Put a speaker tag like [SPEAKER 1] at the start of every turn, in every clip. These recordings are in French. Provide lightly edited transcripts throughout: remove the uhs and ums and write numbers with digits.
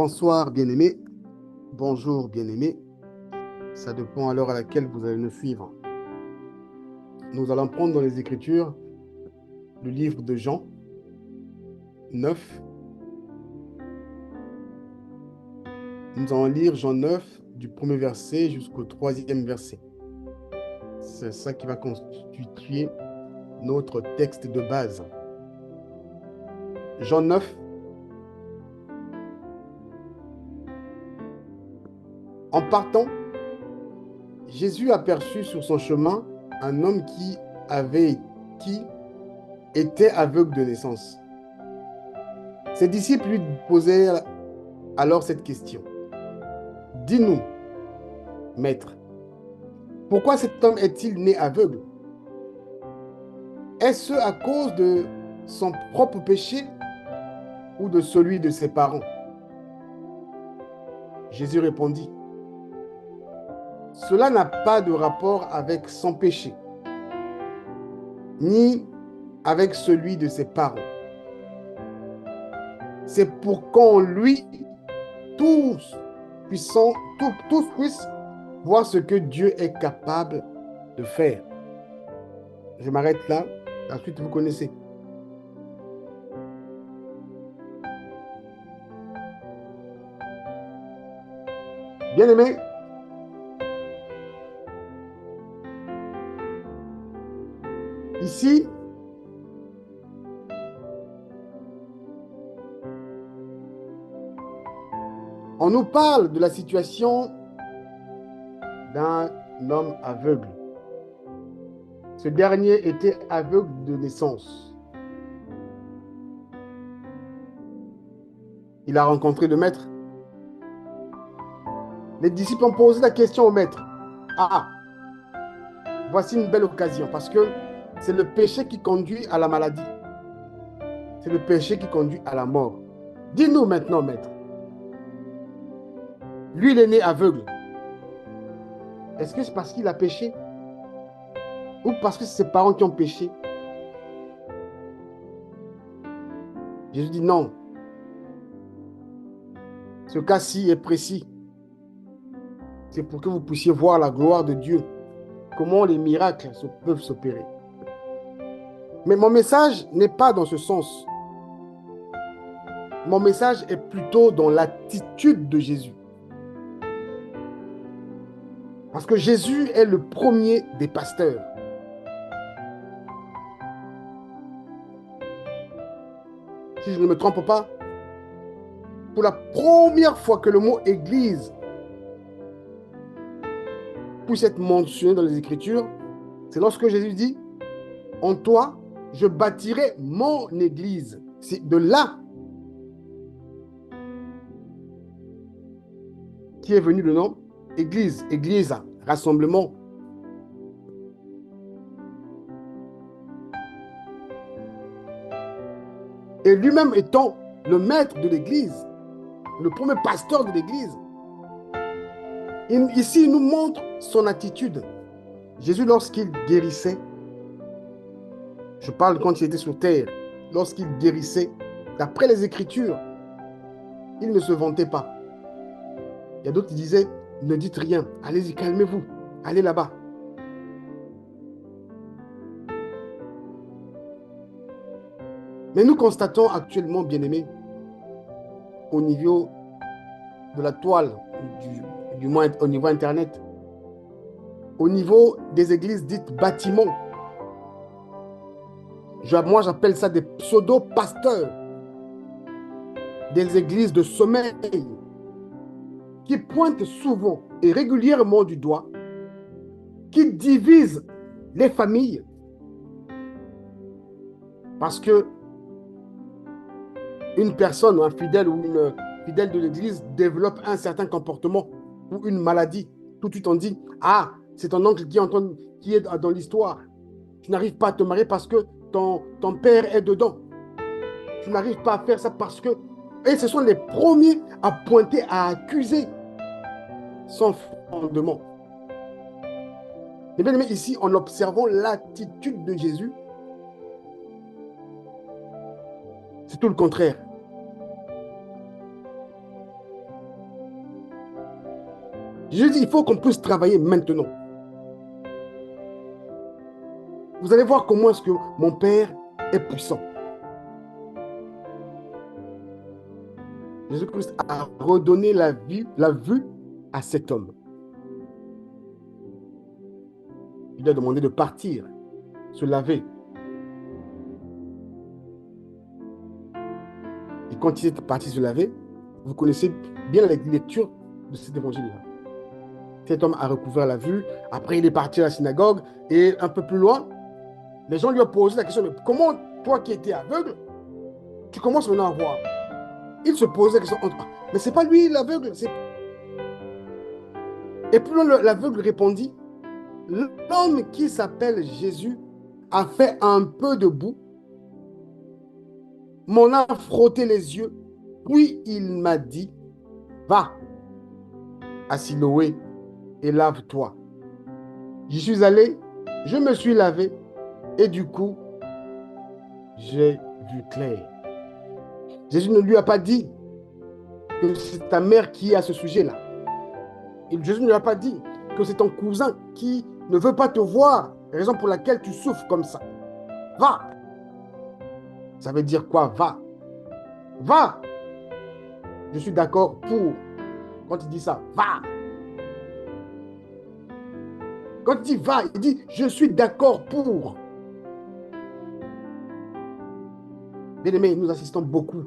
[SPEAKER 1] Bonsoir, bien-aimés. Bonjour, bien-aimés. Ça dépend à l'heure à laquelle vous allez nous suivre. Nous allons prendre dans les Écritures le livre de Jean 9. Nous allons lire Jean 9 du premier verset jusqu'au troisième verset. C'est ça qui va constituer notre texte de base. Jean 9. En partant, Jésus aperçut sur son chemin un homme qui était aveugle de naissance. Ses disciples lui posèrent alors cette question. Dis-nous, Maître, pourquoi cet homme est-il né aveugle? Est-ce à cause de son propre péché ou de celui de ses parents? Jésus répondit, cela n'a pas de rapport avec son péché, ni avec celui de ses parents. C'est pour qu'en lui, tous puissent voir ce que Dieu est capable de faire. Je m'arrête là. Ensuite, vous connaissez. Bien-aimés, ici, on nous parle de la situation d'un homme aveugle. Ce dernier était aveugle de naissance. Il a rencontré le maître. Les disciples ont posé la question au maître. Ah, voici une belle occasion parce que c'est le péché qui conduit à la maladie. C'est le péché qui conduit à la mort. Dis-nous maintenant, maître. Lui, il est né aveugle. Est-ce que c'est parce qu'il a péché ou parce que c'est ses parents qui ont péché? Jésus dit non. Ce cas-ci est précis. C'est pour que vous puissiez voir la gloire de Dieu. Comment les miracles peuvent s'opérer. Mais mon message n'est pas dans ce sens. Mon message est plutôt dans l'attitude de Jésus. Parce que Jésus est le premier des pasteurs. Si je ne me trompe pas, pour la première fois que le mot Église puisse être mentionné dans les Écritures, c'est lorsque Jésus dit, en toi, je bâtirai mon Église. C'est de là qui est venu le nom Église, Église, rassemblement. Et lui-même étant le maître de l'Église, le premier pasteur de l'Église, ici, il nous montre son attitude. Jésus, lorsqu'il guérissait, je parle quand il était sur terre, lorsqu'il guérissait, d'après les Écritures, il ne se vantait pas. Il y a d'autres qui disaient, ne dites rien, allez-y, calmez-vous, allez là-bas. Mais nous constatons actuellement, bien-aimés, au niveau de la toile, du moins au niveau Internet, au niveau des églises dites bâtiments, moi j'appelle ça des pseudo-pasteurs, des églises de sommeil, qui pointent souvent et régulièrement du doigt, qui divisent les familles, parce que une personne, un fidèle ou une fidèle de l'église développe un certain comportement ou une maladie. Tout de suite, on dit, ah, c'est ton oncle qui est dans l'histoire. Tu n'arrives pas à te marier parce que ton père est dedans. Tu n'arrives pas à faire ça parce que... Et ce sont les premiers à pointer, à accuser sans fondement. Et bien aimé, ici, en observant l'attitude de Jésus, c'est tout le contraire. Je dis, il faut qu'on puisse travailler maintenant. Vous allez voir comment est-ce que mon Père est puissant. Jésus-Christ a redonné la vue à cet homme. Il lui a demandé de partir, se laver. Et quand il est parti se laver, vous connaissez bien la lecture de cet évangile-là. Cet homme a recouvert la vue. Après, il est parti à la synagogue. Et un peu plus loin, les gens lui ont posé la question, mais comment, toi qui étais aveugle, tu commences maintenant à voir? Il se posait la question, mais c'est pas lui l'aveugle. Et puis l'aveugle répondit, l'homme qui s'appelle Jésus a fait un peu de boue, m'en a frotté les yeux, puis il m'a dit, va à Siloé et lave-toi. J'y suis allé, je me suis lavé, et du coup, j'ai vu clair. Jésus ne lui a pas dit que c'est ta mère qui est à ce sujet-là. Jésus ne lui a pas dit que c'est ton cousin qui ne veut pas te voir, raison pour laquelle tu souffres comme ça. Va. Ça veut dire quoi? Va. Va. Je suis d'accord pour. Quand il dit ça, va. Quand il dit va, il dit je suis d'accord pour. Bien aimé, nous assistons beaucoup.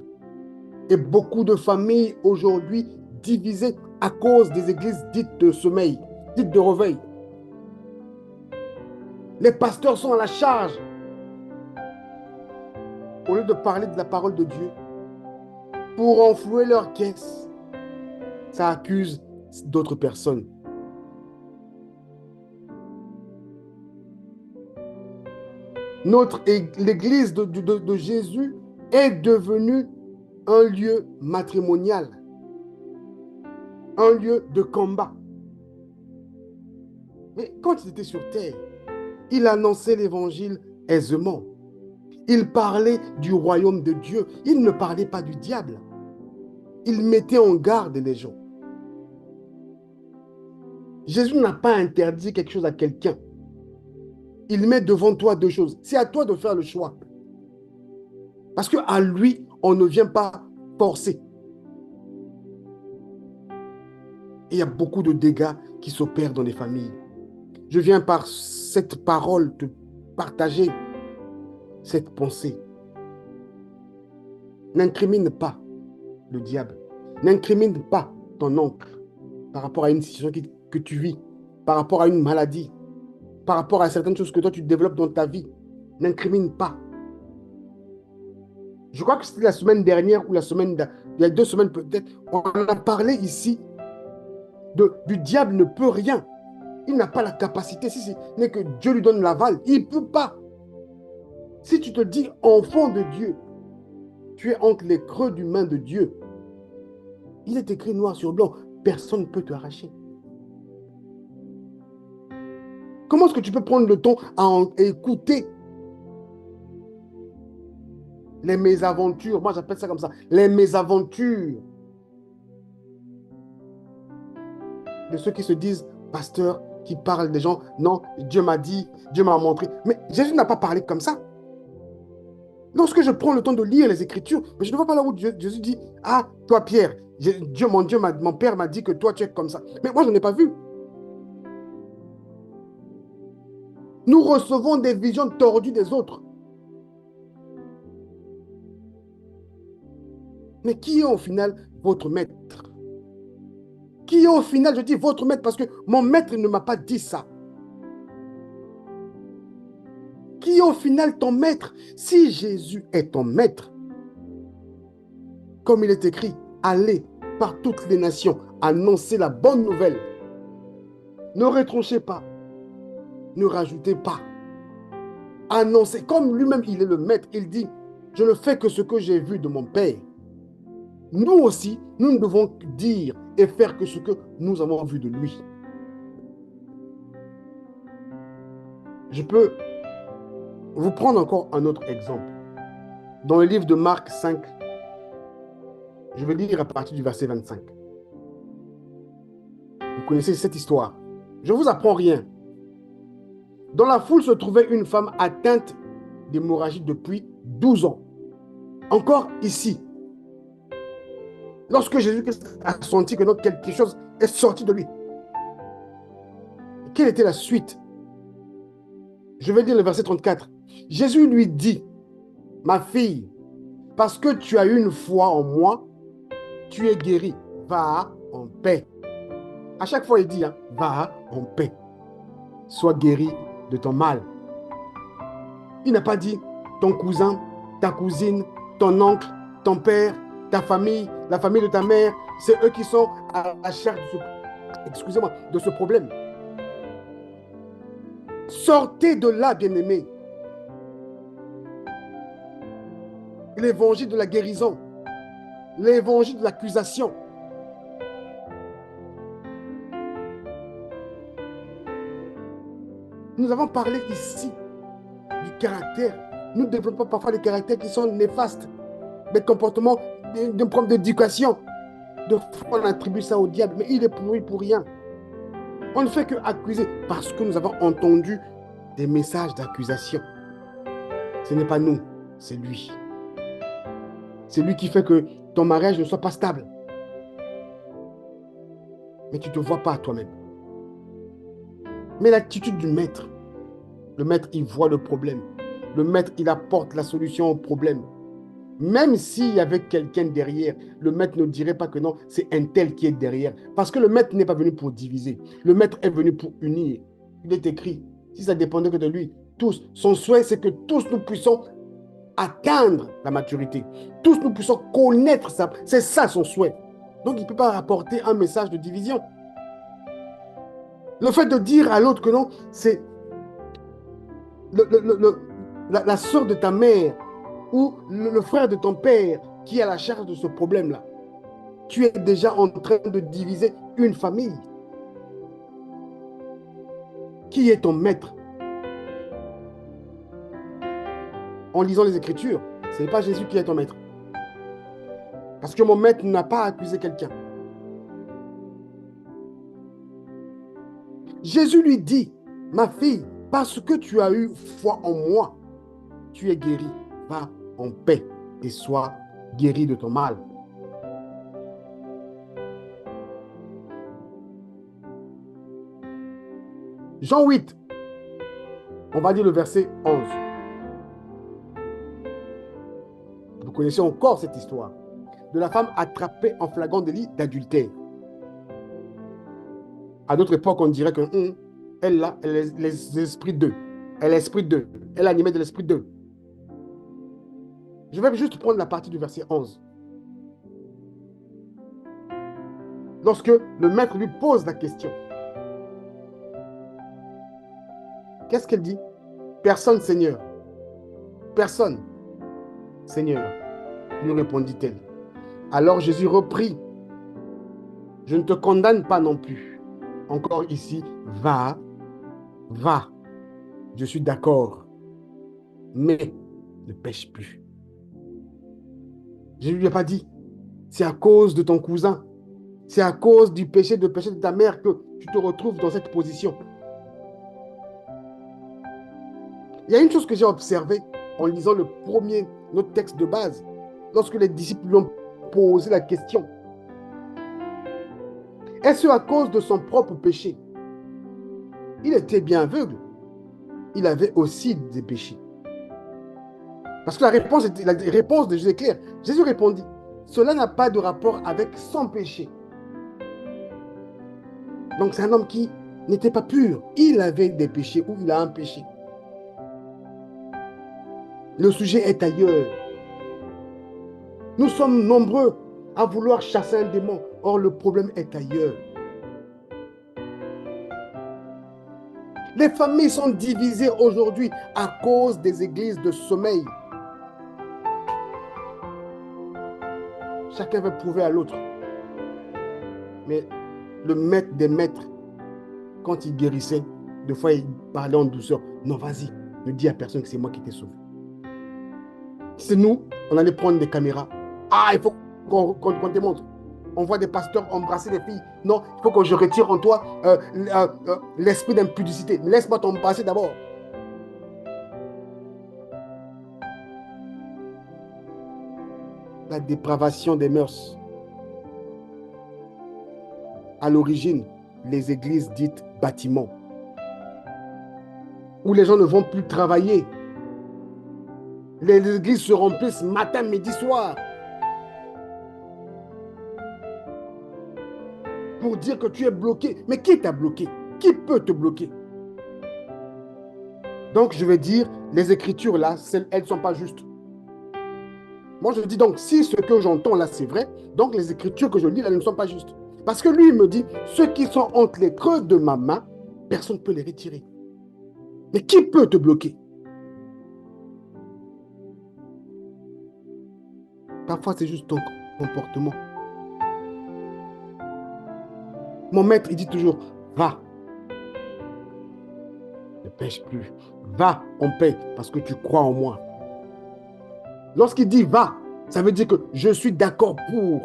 [SPEAKER 1] Et beaucoup de familles aujourd'hui divisées à cause des églises dites de sommeil, dites de réveil. Les pasteurs sont à la charge. Au lieu de parler de la parole de Dieu, pour enflouer leur caisse, ça accuse d'autres personnes. L'église de Jésus est devenue un lieu matrimonial, un lieu de combat. Mais quand il était sur terre, il annonçait l'évangile aisément. Il parlait du royaume de Dieu. Il ne parlait pas du diable. Il mettait en garde les gens. Jésus n'a pas interdit quelque chose à quelqu'un. Il met devant toi deux choses. C'est à toi de faire le choix. Parce qu'à lui, on ne vient pas forcer. Et il y a beaucoup de dégâts qui s'opèrent dans les familles. Je viens par cette parole te partager cette pensée. N'incrimine pas le diable. N'incrimine pas ton oncle par rapport à une situation que tu vis, par rapport à une maladie, par rapport à certaines choses que toi tu développes dans ta vie. N'incrimine pas. Je crois que c'était la semaine dernière ou il y a 2 semaines peut-être, on a parlé ici du diable ne peut rien. Il n'a pas la capacité, si ce n'est que Dieu lui donne l'aval. Il ne peut pas. Si tu te dis enfant de Dieu, tu es entre les creux du main de Dieu. Il est écrit noir sur blanc. Personne ne peut te arracher. Comment est-ce que tu peux prendre le temps à écouter les mésaventures? Moi, j'appelle ça comme ça. Les mésaventures de ceux qui se disent pasteurs, qui parlent des gens. Non, Dieu m'a dit, Dieu m'a montré. Mais Jésus n'a pas parlé comme ça. Lorsque je prends le temps de lire les Écritures, mais je ne vois pas là où Jésus dit, ah, toi Pierre, mon Père m'a dit que toi tu es comme ça. Mais moi, je n'ai pas vu. Nous recevons des visions tordues des autres. Mais qui est au final votre maître? Qui est au final, je dis votre maître parce que mon maître ne m'a pas dit ça. Qui est au final ton maître? Si Jésus est ton maître, comme il est écrit, allez par toutes les nations, annoncez la bonne nouvelle. Ne retronchez pas, ne rajoutez pas. Annoncez, comme lui-même il est le maître, il dit, je ne fais que ce que j'ai vu de mon Père. Nous aussi, nous ne devons dire et faire que ce que nous avons vu de lui. Je peux vous prendre encore un autre exemple. Dans le livre de Marc 5, je vais lire à partir du verset 25. connaissez cette histoire. Je ne vous apprends rien. Dans la foule se trouvait une femme atteinte d'hémorragie depuis 12 ans. Encore ici. Lorsque Jésus-Christ a senti que quelque chose est sorti de lui, quelle était la suite? Je vais lire le verset 34. Jésus lui dit, ma fille, parce que tu as eu une foi en moi, tu es guérie. Va en paix. À chaque fois, il dit, va en paix. Sois guérie de ton mal. Il n'a pas dit ton cousin, ta cousine, ton oncle, ton père, ta famille, la famille de ta mère, c'est eux qui sont à la charge de ce problème. Sortez de là, bien-aimés. L'évangile de la guérison, l'évangile de l'accusation. Nous avons parlé ici du caractère. Nous développons parfois des caractères qui sont néfastes, des comportements, des problèmes d'éducation. De fois, on attribue ça au diable, mais il est pourri pour rien. On ne fait que accuser parce que nous avons entendu des messages d'accusation. Ce n'est pas nous, c'est lui. C'est lui qui fait que ton mariage ne soit pas stable. Mais tu ne te vois pas toi-même. Mais l'attitude du maître, le maître, il voit le problème. Le maître, il apporte la solution au problème. Même s'il y avait quelqu'un derrière, le maître ne dirait pas que non, c'est un tel qui est derrière. Parce que le maître n'est pas venu pour diviser. Le maître est venu pour unir. Il est écrit, si ça dépendait que de lui, tous, son souhait, c'est que tous nous puissions atteindre la maturité. Tous nous puissions connaître ça. C'est ça son souhait. Donc, il ne peut pas apporter un message de division. Le fait de dire à l'autre que non, c'est la soeur de ta mère ou le frère de ton père qui a la charge de ce problème-là. Tu es déjà en train de diviser une famille. Qui est ton maître? En lisant les Écritures, ce n'est pas Jésus qui est ton maître. Parce que mon maître n'a pas accusé quelqu'un. Jésus lui dit, ma fille, parce que tu as eu foi en moi, tu es guérie. Va en paix et sois guérie de ton mal. Jean 8, on va dire le verset 11. Vous connaissez encore cette histoire de la femme attrapée en flagrant délit d'adultère. À d'autres époques, on dirait que elle a les esprits d'eux. Elle est l'esprit d'eux. Elle est animée de l'esprit d'eux. Je vais juste prendre la partie du verset 11. Lorsque le maître lui pose la question. Qu'est-ce qu'elle dit? Personne, Seigneur. Personne, Seigneur, lui répondit-elle. Alors Jésus reprit. Je ne te condamne pas non plus. Encore ici, va. Je suis d'accord. Mais ne pêche plus. Je ne lui ai pas dit, c'est à cause de ton cousin, c'est à cause du péché de ta mère que tu te retrouves dans cette position. Il y a une chose que j'ai observée en lisant notre texte de base, lorsque les disciples lui ont posé la question. Est-ce à cause de son propre péché? Il était bien aveugle. Il avait aussi des péchés. Parce que la réponse de Jésus est claire. Jésus répondit, cela n'a pas de rapport avec son péché. Donc c'est un homme qui n'était pas pur. Il avait des péchés ou il a un péché. Le sujet est ailleurs. Nous sommes nombreux à vouloir chasser un démon. Or, le problème est ailleurs. Les familles sont divisées aujourd'hui à cause des églises de sommeil. Chacun veut prouver à l'autre. Mais le maître des maîtres, quand il guérissait, des fois il parlait en douceur. Non, vas-y, ne dis à personne que c'est moi qui t'ai sauvé. C'est nous, on allait prendre des caméras. Ah, il faut qu'on démontre. On voit des pasteurs embrasser les filles. Non, il faut que je retire en toi l'esprit d'impudicité. Laisse-moi t'embrasser d'abord. La dépravation des mœurs. À l'origine, les églises dites bâtiments, où les gens ne vont plus travailler. Les églises se remplissent matin, midi, soir. Pour dire que tu es bloqué. Mais qui t'a bloqué? Qui peut te bloquer? Donc, je vais dire, les écritures là, elles ne sont pas justes. Moi, je dis donc, si ce que j'entends là, c'est vrai, donc les écritures que je lis là, elles ne sont pas justes. Parce que lui, il me dit, ceux qui sont entre les creux de ma main, personne ne peut les retirer. Mais qui peut te bloquer? Parfois, c'est juste ton comportement. Mon maître, il dit toujours, va, ne pêche plus. Va en paix parce que tu crois en moi. Lorsqu'il dit va, ça veut dire que je suis d'accord pour.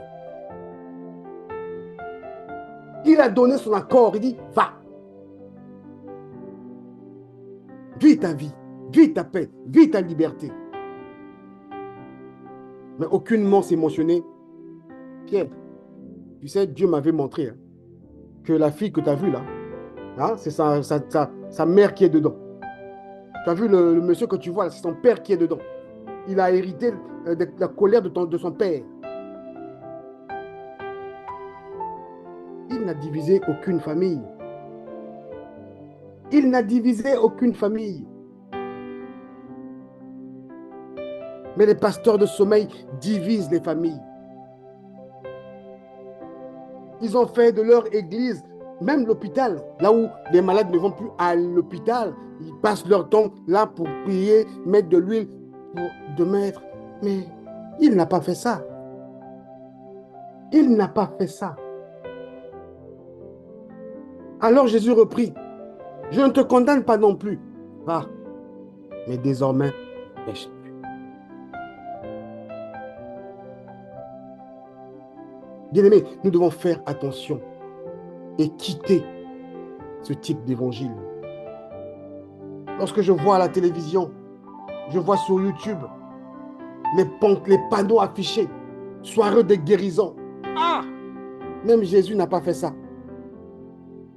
[SPEAKER 1] Il a donné son accord, il dit va. Vis ta vie, vis ta paix, vis ta liberté. Mais aucunement s'est mentionné, Pierre, tu sais, Dieu m'avait montré que la fille que tu as vue là, c'est sa mère qui est dedans. Tu as vu le monsieur que tu vois là, c'est son père qui est dedans. Il a hérité de la colère de son père. Il n'a divisé aucune famille. Il n'a divisé aucune famille. Mais les pasteurs de sommeil divisent les familles. Ils ont fait de leur église, même l'hôpital, là où les malades ne vont plus à l'hôpital, ils passent leur temps là pour prier, mettre de l'huile, de mettre. Mais il n'a pas fait ça. Il n'a pas fait ça. Alors Jésus reprit, je ne te condamne pas non plus. Va, mais désormais, pêche plus. Bien-aimés, nous devons faire attention et quitter ce type d'évangile. Lorsque je vois à la télévision, je vois sur YouTube les panneaux affichés, soirée de guérison. Ah! Même Jésus n'a pas fait ça.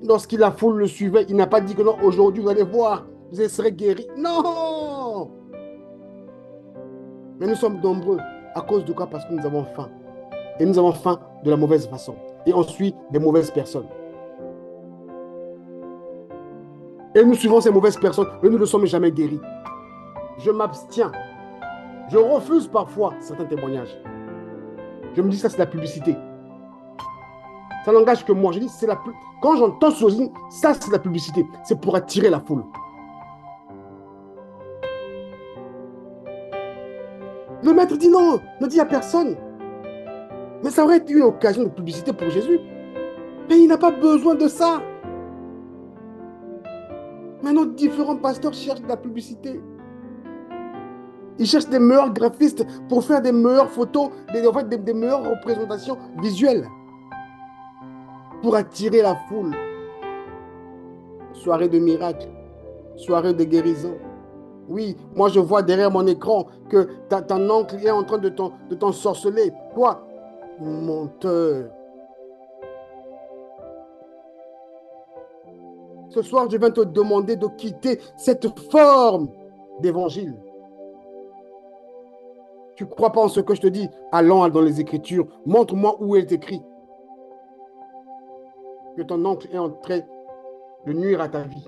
[SPEAKER 1] Lorsqu'il la foule le suivait, il n'a pas dit que non, aujourd'hui vous allez voir, vous serez guéris. Non! Mais nous sommes nombreux. À cause de quoi? Parce que nous avons faim. Et nous avons faim de la mauvaise façon. Et on suit des mauvaises personnes. Et nous suivons ces mauvaises personnes, mais nous ne sommes jamais guéris. Je m'abstiens. Je refuse parfois certains témoignages. Je me dis, ça c'est la publicité. Ça n'engage que moi. Je dis, quand j'entends ce chose, ça c'est la publicité. C'est pour attirer la foule. Le maître dit non, ne dit à personne. Mais ça aurait été une occasion de publicité pour Jésus. Mais il n'a pas besoin de ça. Maintenant, différents pasteurs cherchent de la publicité. Ils cherchent des meilleurs graphistes pour faire des meilleures photos, des meilleures représentations visuelles. Pour attirer la foule. Soirée de miracles, soirée de guérison. Oui, moi je vois derrière mon écran que ton oncle est en train de t'ensorceler. Toi, menteur. Ce soir, je viens te demander de quitter cette forme d'évangile. Tu ne crois pas en ce que je te dis? Allons dans les Écritures. Montre-moi où il est écrit que ton oncle est en train de nuire à ta vie.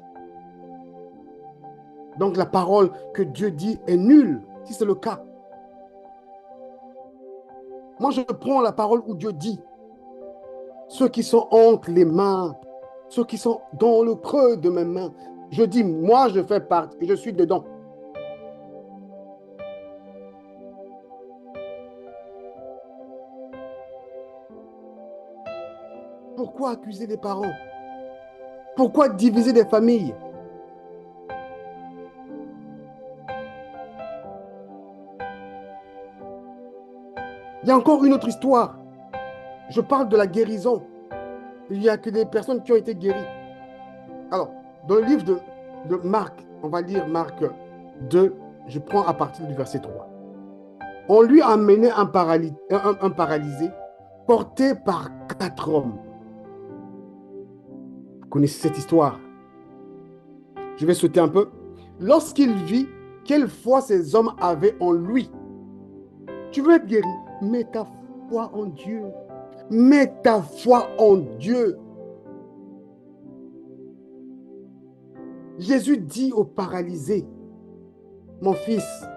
[SPEAKER 1] Donc la parole que Dieu dit est nulle, si c'est le cas. Moi, je prends la parole où Dieu dit, ceux qui sont entre les mains, ceux qui sont dans le creux de mes mains, je dis, moi, je fais partie, je suis dedans. Pourquoi accuser les parents? Pourquoi diviser des familles? Il y a encore une autre histoire. Je parle de la guérison. Il n'y a que des personnes qui ont été guéries. Alors, dans le livre de Marc, on va lire Marc 2, je prends à partir du verset 3. On lui a amené un paralysé porté par 4 hommes. Vous connaissez cette histoire? Je vais sauter un peu. Lorsqu'il vit quelle foi ces hommes avaient en lui. Tu veux être guéri? Mets ta foi en Dieu. Mets ta foi en Dieu. Jésus dit au paralysé, mon fils,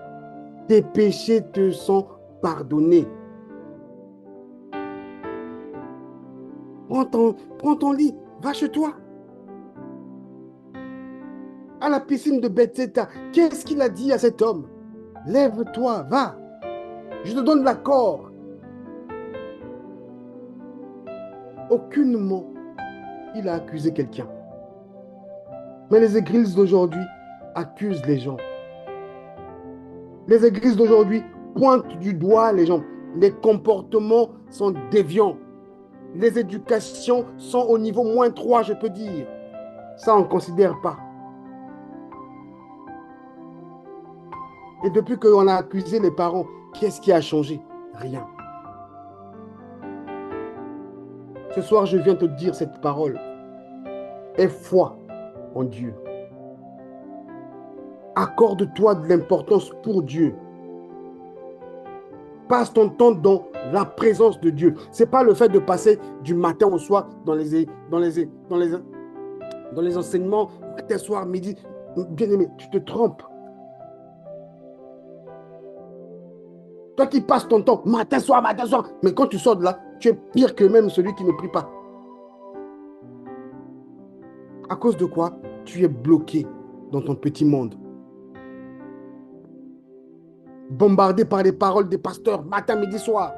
[SPEAKER 1] tes péchés te sont pardonnés. Prends ton lit, va chez toi. À la piscine de Bethesda, qu'est-ce qu'il a dit à cet homme? Lève-toi, va. Je te donne l'accord. Aucunement, il a accusé quelqu'un. Mais les églises d'aujourd'hui accusent les gens. Les églises d'aujourd'hui pointent du doigt les gens. Les comportements sont déviants. Les éducations sont au niveau -3, je peux dire. Ça, on ne considère pas. Et depuis qu'on a accusé les parents, qu'est-ce qui a changé? Rien. Ce soir, je viens te dire cette parole. Aie foi en Dieu. Accorde-toi de l'importance pour Dieu. Passe ton temps dans la présence de Dieu. Ce n'est pas le fait de passer du matin au soir dans les enseignements, matin, soir, midi. Bien-aimé, tu te trompes. Toi qui passes ton temps matin, soir, mais quand tu sors de là, tu es pire que même celui qui ne prie pas. À cause de quoi? Tu es bloqué dans ton petit monde. Bombardé par les paroles des pasteurs, matin, midi, soir.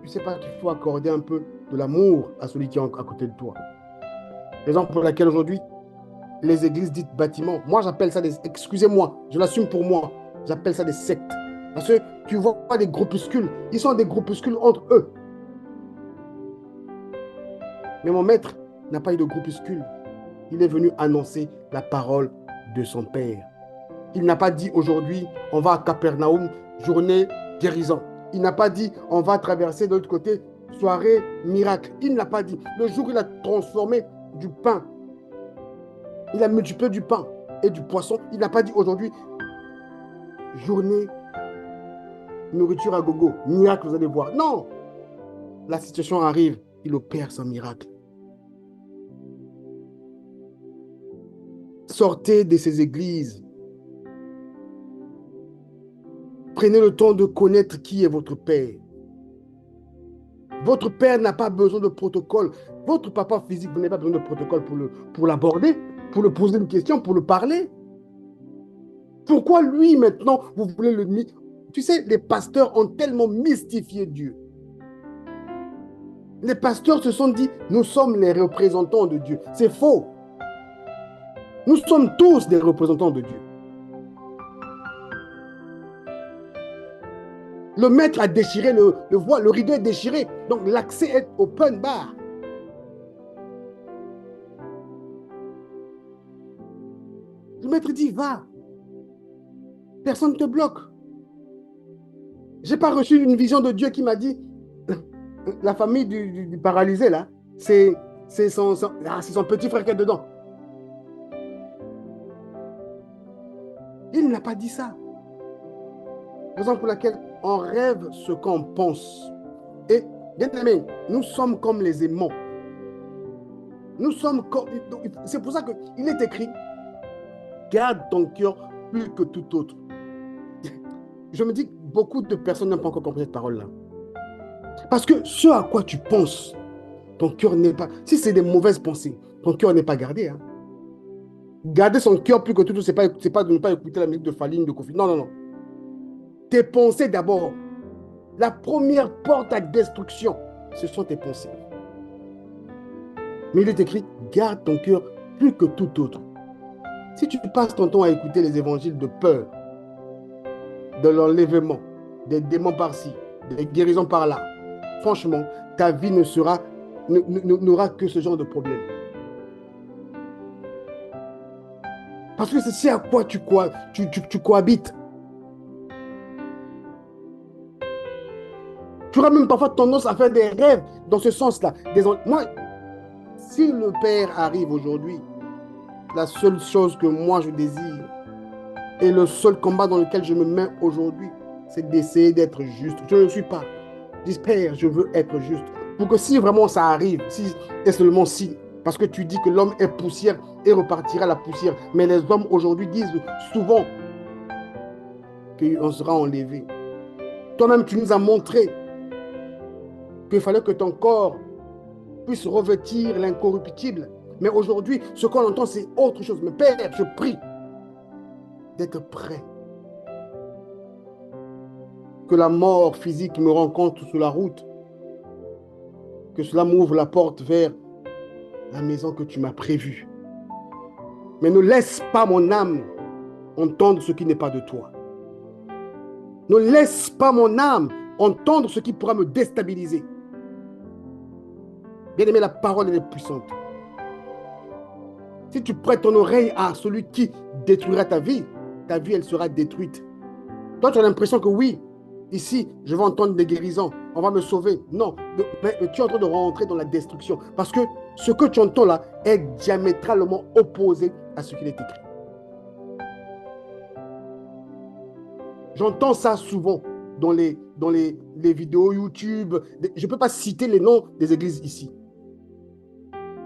[SPEAKER 1] Tu ne sais pas qu'il faut accorder un peu de l'amour à celui qui est à côté de toi. Raison pour laquelle aujourd'hui, les églises dites bâtiments, moi j'appelle ça des... Excusez-moi, je l'assume pour moi. J'appelle ça des sectes. Parce que tu vois des groupuscules. Ils sont des groupuscules entre eux. Mais mon maître n'a pas eu de groupuscule. Il est venu annoncer la parole de son Père. Il n'a pas dit aujourd'hui, on va à Capernaum, journée guérison. Il n'a pas dit, on va traverser de l'autre côté, soirée miracle. Il n'a pas dit. Le jour où il a transformé du pain, il a multiplié du pain et du poisson. Il n'a pas dit aujourd'hui, journée nourriture à gogo, miracle, vous allez voir. Non, la situation arrive, il opère son miracle. Sortez de ces églises. Prenez le temps de connaître qui est votre Père. Votre Père n'a pas besoin de protocole. Votre papa physique, vous n'avez pas besoin de protocole pour l'aborder, pour le poser une question, pour le parler. Pourquoi lui, maintenant, vous voulez le... Tu sais, les pasteurs ont tellement mystifié Dieu. Les pasteurs se sont dit, nous sommes les représentants de Dieu. C'est faux. Nous sommes tous des représentants de Dieu. Le maître a déchiré le voile, le rideau est déchiré. Donc l'accès est open bar. Le maître dit, va. Personne ne te bloque. Je n'ai pas reçu une vision de Dieu qui m'a dit, la famille du paralysé, là, c'est son petit frère qui est dedans. Il n'a pas dit ça. Raison pour laquelle on rêve ce qu'on pense. Et, bien aimé, nous sommes comme les aimants. Nous sommes comme... C'est pour ça qu'il est écrit, garde ton cœur plus que tout autre. Je me dis que beaucoup de personnes n'ont pas encore compris cette parole-là. Parce que ce à quoi tu penses, ton cœur n'est pas... Si c'est des mauvaises pensées, ton cœur n'est pas gardé. Hein. Garder son cœur plus que tout, c'est pas de ne pas écouter la musique de Faline, de Kofi. Non, non, non. Tes pensées d'abord. La première porte à destruction, ce sont tes pensées. Mais il est écrit, garde ton cœur plus que tout autre. Si tu passes ton temps à écouter les évangiles de peur, de l'enlèvement, des démons par-ci, des guérisons par là, franchement, ta vie n'aura que ce genre de problème. Parce que c'est ce à quoi tu cohabites. Tu auras même parfois tendance à faire des rêves dans ce sens-là. Moi, si le Père arrive aujourd'hui, la seule chose que moi je désire et le seul combat dans lequel je me mets aujourd'hui, c'est d'essayer d'être juste. Je ne le suis pas. Je dis, Père, je veux être juste. Pour que si vraiment ça arrive, si et seulement si, parce que tu dis que l'homme est poussière et repartira la poussière. Mais les hommes aujourd'hui disent souvent qu'on sera enlevé. Toi-même, tu nous as montré qu'il fallait que ton corps puisse revêtir l'incorruptible. Mais aujourd'hui, ce qu'on entend, c'est autre chose. Mais Père, je prie d'être prêt. Que la mort physique me rencontre sur la route. Que cela m'ouvre la porte vers la maison que tu m'as prévue. Mais ne laisse pas mon âme entendre ce qui n'est pas de toi. Ne laisse pas mon âme entendre ce qui pourra me déstabiliser. Bien-aimé, la parole elle est puissante. Si tu prêtes ton oreille à celui qui détruira ta vie, elle sera détruite. Toi, tu as l'impression que oui, ici, je vais entendre des guérisons, on va me sauver. Non, mais tu es en train de rentrer dans la destruction. Parce que ce que tu entends là est diamétralement opposé à ce qu'il est écrit. J'entends ça souvent dans les vidéos YouTube. Je ne peux pas citer les noms des églises ici.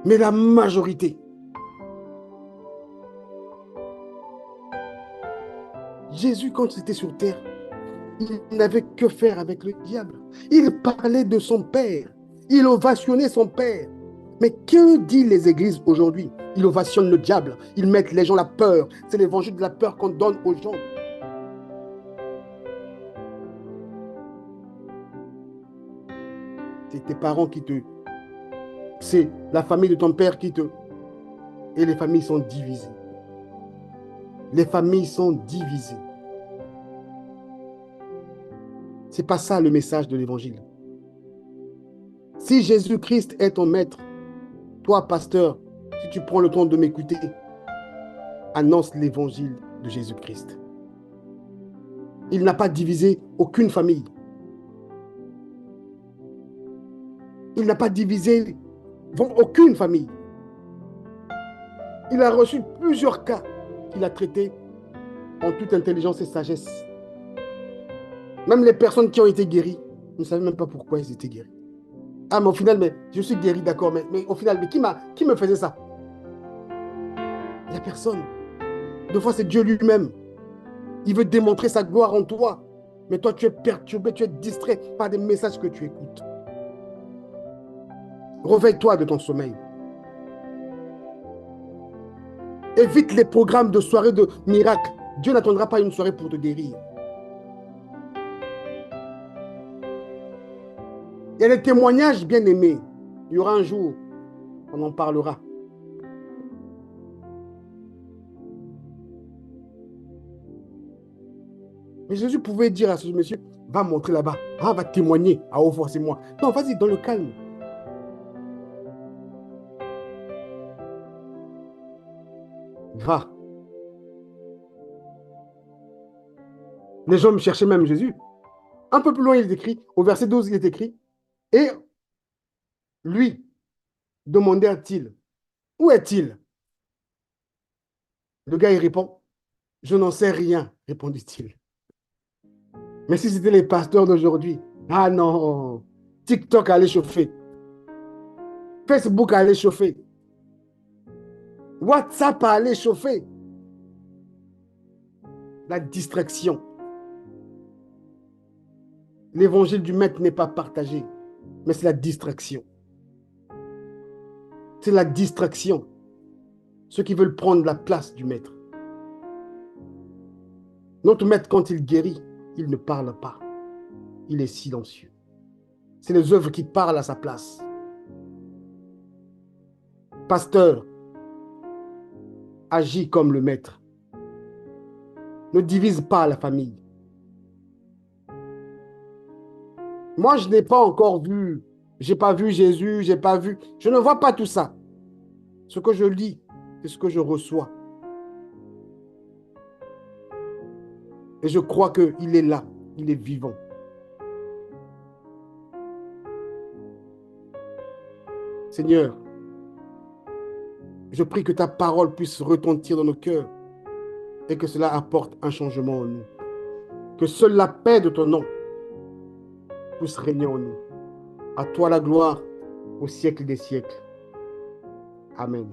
[SPEAKER 1] Mais la majorité. Jésus, quand il était sur terre, il n'avait que faire avec le diable. Il parlait de son Père. Il ovationnait son Père. Mais que disent les églises aujourd'hui? Ils ovationnent le diable. Ils mettent les gens la peur. C'est l'évangile de la peur qu'on donne aux gens. C'est tes parents qui te... C'est la famille de ton père qui te... Et les familles sont divisées. Les familles sont divisées. C'est pas ça le message de l'évangile. Si Jésus-Christ est ton maître, toi, pasteur, si tu prends le temps de m'écouter, annonce l'évangile de Jésus-Christ. Il n'a pas divisé aucune famille. Il n'a pas divisé aucune famille. Il a reçu plusieurs cas qu'il a traités en toute intelligence et sagesse. Même les personnes qui ont été guéries ne savaient même pas pourquoi ils étaient guéris. Ah, mais au final, mais je suis guéri, d'accord, mais au final, mais qui me faisait ça? Il n'y a personne. Des fois, c'est Dieu lui-même. Il veut démontrer sa gloire en toi. Mais toi, tu es perturbé, tu es distrait par des messages que tu écoutes. Réveille-toi de ton sommeil. Évite les programmes de soirée de miracles. Dieu n'attendra pas une soirée pour te guérir. Il y a des témoignages bien aimés. Il y aura un jour, on en parlera. Mais Jésus pouvait dire à ce monsieur, va montrer là-bas, va témoigner à haute voix, c'est moi. Non, vas-y, dans le calme. Va. Les hommes cherchaient même Jésus. Un peu plus loin, il est écrit, au verset 12, il est écrit, et lui demandèrent-ils, où est-il? Le gars, il répond, je n'en sais rien, répondit-il. Mais si c'était les pasteurs d'aujourd'hui, ah non, TikTok allait chauffer, Facebook allait chauffer, WhatsApp allait chauffer. La distraction. L'évangile du maître n'est pas partagé, mais c'est la distraction. C'est la distraction. Ceux qui veulent prendre la place du maître. Notre maître, quand il guérit, il ne parle pas. Il est silencieux. C'est les œuvres qui parlent à sa place. Pasteur, agis comme le maître. Ne divise pas la famille. Moi, je n'ai pas encore vu. J'ai pas vu Jésus, j'ai pas vu. Je ne vois pas tout ça. Ce que je lis, c'est ce que je reçois. Et je crois qu'il est là, il est vivant. Seigneur, je prie que ta parole puisse retentir dans nos cœurs et que cela apporte un changement en nous. Que seule la paix de ton nom puisse régner en nous. À toi la gloire au siècle des siècles. Amen.